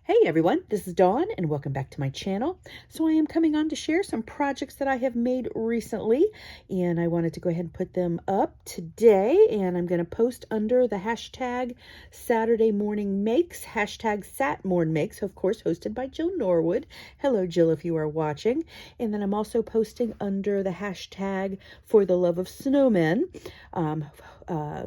Hey everyone, this is Dawn and welcome back to my channel. So I am coming on to share some projects that I have made recently, and I wanted to go ahead and put them up today, and I'm going to post under the hashtag Saturday Morning Makes, hashtag Satmorn Makes, of course hosted by Jill Norwood. Hello Jill if you are watching. And then I'm also posting under the hashtag For the Love of Snowmen,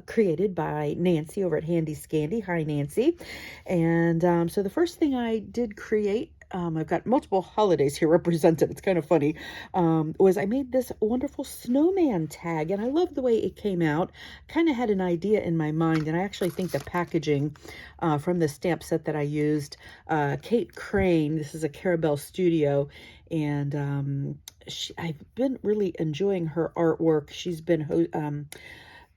created by Nancy over at Handi Scandi. Hi Nancy. And so the first thing I did create, I've got multiple holidays here represented. It's kind of funny. Was I made this wonderful snowman tag, and I love the way it came out. Kind of had an idea in my mind, and I actually think the packaging from the stamp set that I used, Kate Crane, this is a Carabelle Studio, and I've been really enjoying her artwork. She's been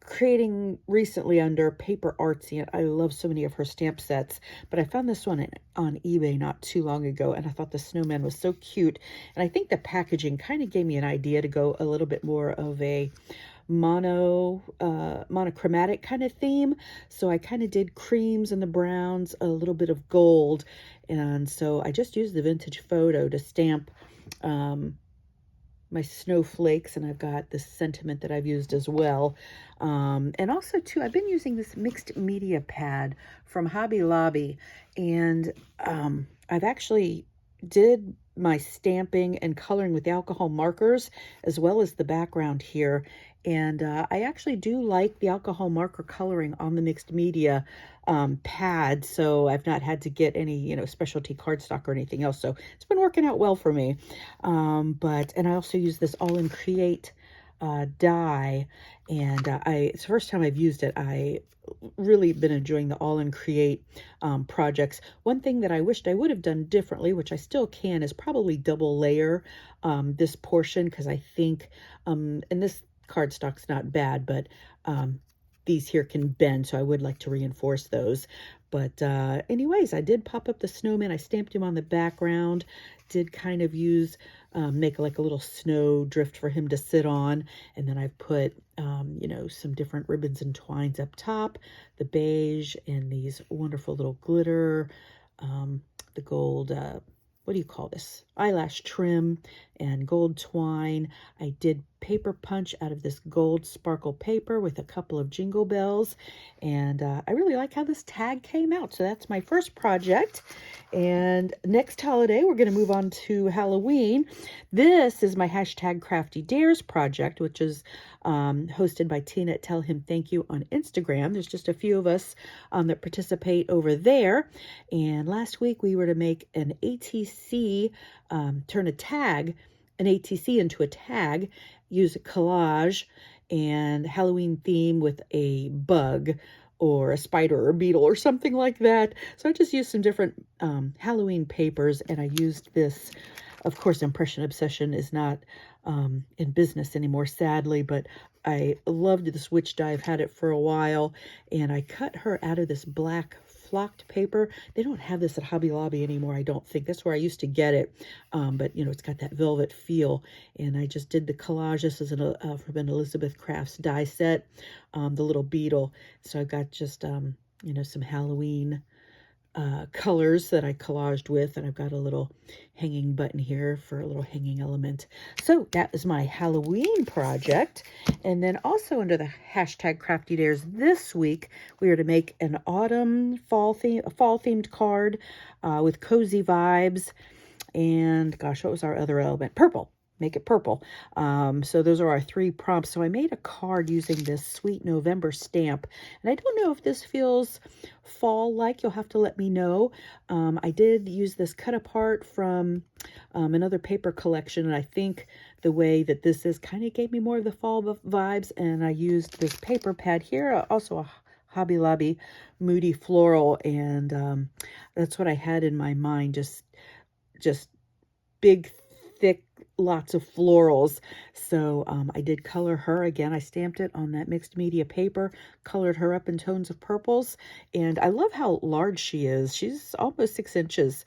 creating recently under Paper Artsy, and I love so many of her stamp sets, but I found this one on eBay not too long ago, and I thought the snowman was so cute, and I think the packaging kind of gave me an idea to go a little bit more of a monochromatic kind of theme. So I kind of did creams and the browns, a little bit of gold, and so I just used the vintage photo to stamp my snowflakes, and I've got this sentiment that I've used as well. And also too, I've been using this mixed media pad from Hobby Lobby, and I've actually did my stamping and coloring with the alcohol markers as well as the background here. And I actually do like the alcohol marker coloring on the mixed media pad, so I've not had to get any, specialty cardstock or anything else. So it's been working out well for me. And I also use this All in Create die, and it's the first time I've used it. I really been enjoying the All in Create projects. One thing that I wished I would have done differently, which I still can, is probably double layer this portion, because I think, and this cardstock's not bad, but these here can bend, so I would like to reinforce those. But anyways, I did pop up the snowman. I stamped him on the background, did kind of use, make like a little snow drift for him to sit on. And then I've put, some different ribbons and twines up top, the beige and these wonderful little glitter, the gold, what do you call this? Eyelash trim and gold twine. I did paper punch out of this gold sparkle paper with a couple of jingle bells. And I really like how this tag came out. So that's my first project. And next holiday, we're going to move on to Halloween. This is my hashtag Crafty Dares project, which is hosted by Tina at Tell Him Thank You on Instagram. There's just a few of us that participate over there. And last week we were to make an ATC, turn an ATC into a tag, use a collage and Halloween theme with a bug or a spider or a beetle or something like that. So I just used some different Halloween papers, and I used this. Of course, Impression Obsession is not in business anymore, sadly, but I loved this witch die. I've had it for a while, and I cut her out of this black flocked paper. They don't have this at Hobby Lobby anymore, I don't think. That's where I used to get it, but it's got that velvet feel, and I just did the collage. This is from an Elizabeth Crafts die set, the little beetle. So I've got just some Halloween colors that I collaged with, and I've got a little hanging button here for a little hanging element. So that is my Halloween project. And then also under the hashtag Crafty Dares this week, we are to make an autumn fall themed card with cozy vibes. And gosh, what was our other element? Purple. Make it purple. So those are our three prompts. So I made a card using this Sweet November stamp, and I don't know if this feels fall-like. You'll have to let me know. I did use this cut apart from another paper collection, and I think the way that this is kind of gave me more of the fall vibes, and I used this paper pad here, also a Hobby Lobby Moody Floral, and that's what I had in my mind, just big, thick, lots of florals. So I did color her again. I stamped it on that mixed media paper, colored her up in tones of purples, and I love how large she is. She's almost 6 inches.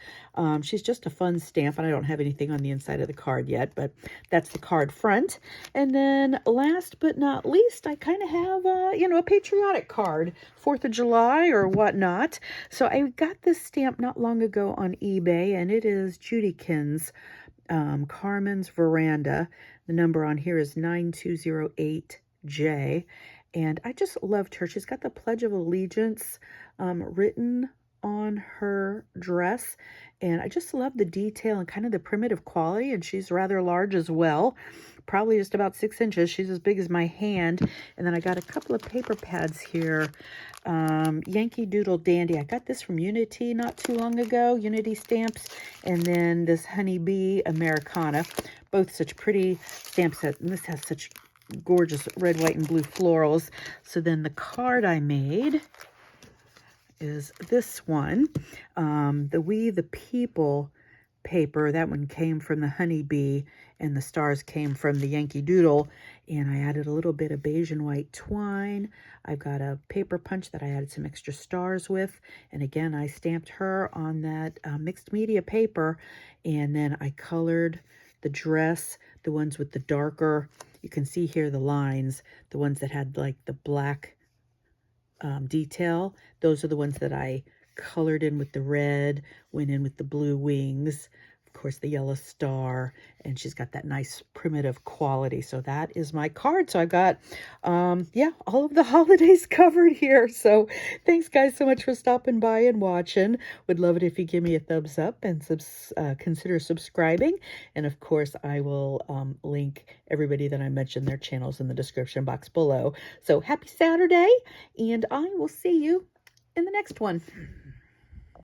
She's just a fun stamp, and I don't have anything on the inside of the card yet, but that's the card front. And then last but not least, I kind of have a patriotic card, 4th of July or whatnot. So I got this stamp not long ago on eBay, and it is Judykins, Carmen's Veranda. The number on here is 9208J. And I just loved her. She's got the Pledge of Allegiance written on her dress. And I just love the detail and kind of the primitive quality. And she's rather large as well. Probably just about 6 inches. She's as big as my hand. And then I got a couple of paper pads here. Yankee Doodle Dandy. I got this from Unity not too long ago. Unity stamps. And then this Honeybee Americana. Both such pretty stamp sets. And this has such gorgeous red, white, and blue florals. So then the card I made is this one. The We the People paper. That one came from the Honeybee, and the stars came from the Yankee Doodle. And I added a little bit of beige and white twine. I've got a paper punch that I added some extra stars with. And again, I stamped her on that mixed media paper. And then I colored the dress, the ones with the darker, you can see here the lines, the ones that had like the black detail. Those are the ones that I colored in with the red, went in with the blue wings, of course the yellow star, and she's got that nice primitive quality. So that is my card. So I've got all of the holidays covered here. So thanks guys so much for stopping by and watching. Would love it if you give me a thumbs up and consider subscribing. And of course I will link everybody that I mentioned, their channels, in the description box below. So happy Saturday, and I will see you in the next one.